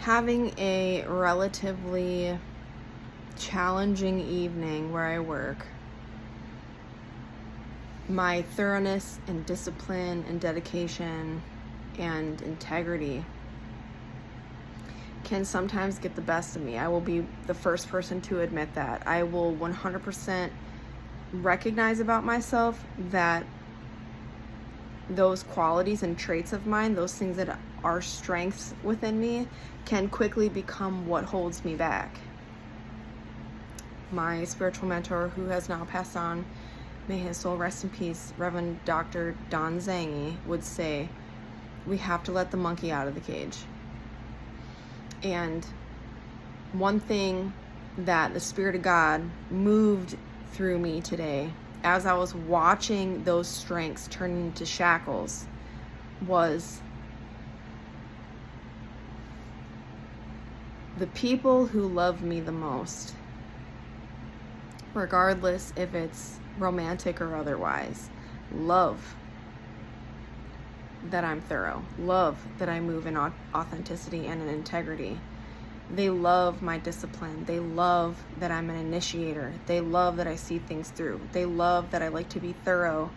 having a relatively challenging evening where I work. My thoroughness and discipline and dedication and integrity can sometimes get the best of me. I will be the first person to admit that. I will 100% recognize about myself that those qualities and traits of mine, those things that are strengths within me, can quickly become what holds me back. My spiritual mentor, who has now passed on, may his soul rest in peace, Reverend Dr. Don Zangi, would say, we have to let the monkey out of the cage. And one thing that the Spirit of God moved through me today, as I was watching those strengths turn into shackles, was the people who love me the most, regardless if it's romantic or otherwise, love that I'm thorough, love that I move in authenticity and in integrity. They love my discipline. They love that I'm an initiator. They love that I see things through. They love that I like to be thorough.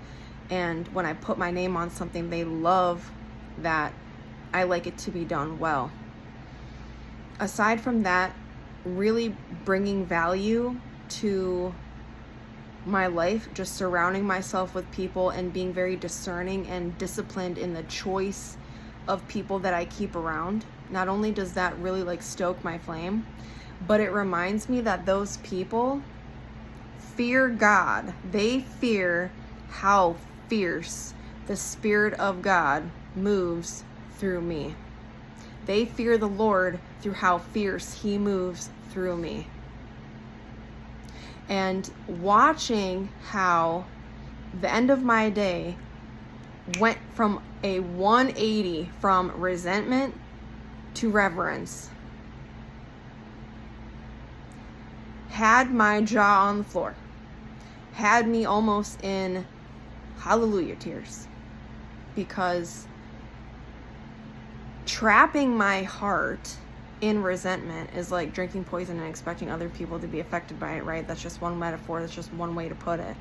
And when I put my name on something, they love that I like it to be done well. Aside from that, really bringing value to my life, just surrounding myself with people and being very discerning and disciplined in the choice of people that I keep around. Not only does that really stoke my flame, but it reminds me that those people fear God. They fear how fierce the Spirit of God moves through me. They fear the Lord through how fierce He moves through me. And watching how the end of my day went from a 180 from resentment to reverence had my jaw on the floor, had me almost in hallelujah tears, because trapping my heart in resentment is like drinking poison and expecting other people to be affected by it, right? That's just one metaphor. That's just one way to put it.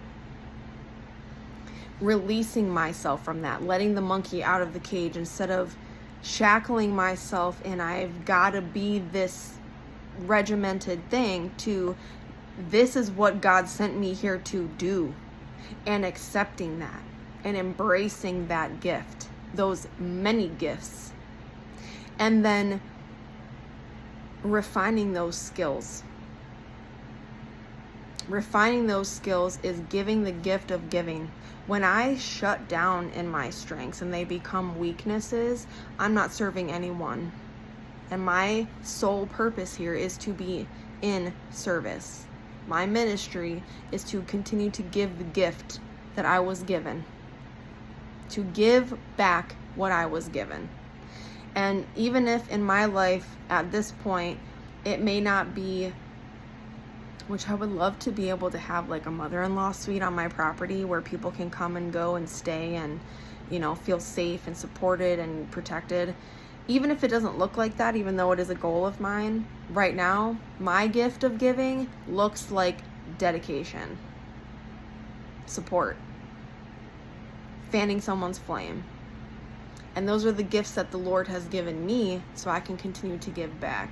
Releasing myself from that, letting the monkey out of the cage instead of shackling myself in I've got to be this regimented thing to this is what God sent me here to do, and accepting that and embracing that gift, those many gifts, and then refining those skills. Refining those skills is giving the gift of giving. When I shut down in my strengths and they become weaknesses, I'm not serving anyone. And my sole purpose here is to be in service. My ministry is to continue to give the gift that I was given, to give back what I was given. And even if in my life at this point, it may not be, which I would love to be able to have a mother-in-law suite on my property where people can come and go and stay and, feel safe and supported and protected. Even if it doesn't look like that, even though it is a goal of mine, right now, my gift of giving looks like dedication, support, fanning someone's flame. And those are the gifts that the Lord has given me so I can continue to give back.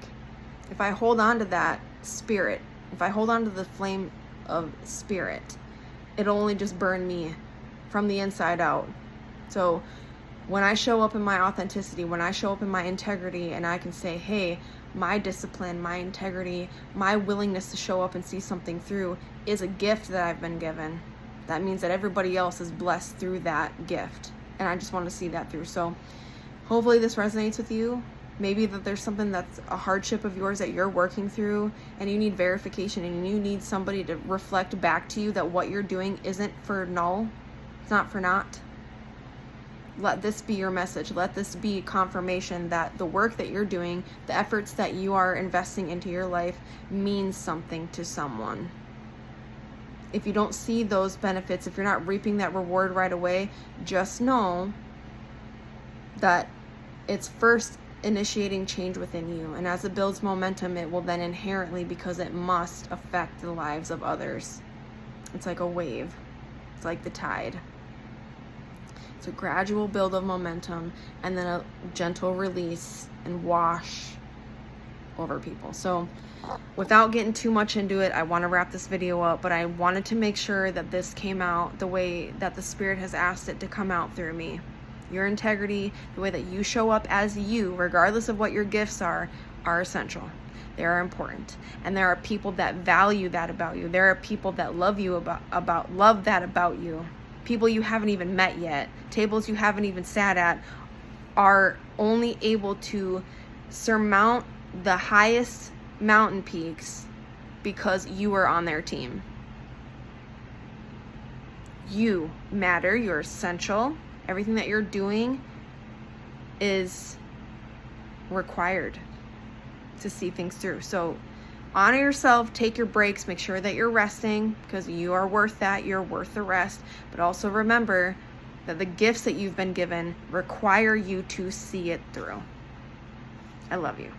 If I hold on to that spirit, if I hold on to the flame of spirit, it'll only just burn me from the inside out. So when I show up in my authenticity, when I show up in my integrity, and I can say, hey, my discipline, my integrity, my willingness to show up and see something through is a gift that I've been given. That means that everybody else is blessed through that gift. And I just want to see that through. So hopefully this resonates with you. Maybe that there's something that's a hardship of yours that you're working through and you need verification and you need somebody to reflect back to you that what you're doing isn't for null. It's not for naught. Let this be your message. Let this be confirmation that the work that you're doing, the efforts that you are investing into your life means something to someone. If you don't see those benefits, if you're not reaping that reward right away, just know that it's first initiating change within you. And as it builds momentum, it will then inherently, because it must, affect the lives of others. It's like a wave. It's like the tide. It's a gradual build of momentum and then a gentle release and wash over people. So without getting too much into it, I want to wrap this video up, but I wanted to make sure that this came out the way that the Spirit has asked it to come out through me. Your integrity, the way that you show up as you, regardless of what your gifts are essential. They are important. And there are people that value that about you. There are people that love you love that about you. People you haven't even met yet, tables you haven't even sat at, are only able to surmount the highest mountain peaks because you are on their team. You matter, you're essential. Everything that you're doing is required to see things through. So honor yourself, take your breaks, make sure that you're resting, because you are worth that. You're worth the rest. But also remember that the gifts that you've been given require you to see it through. I love you.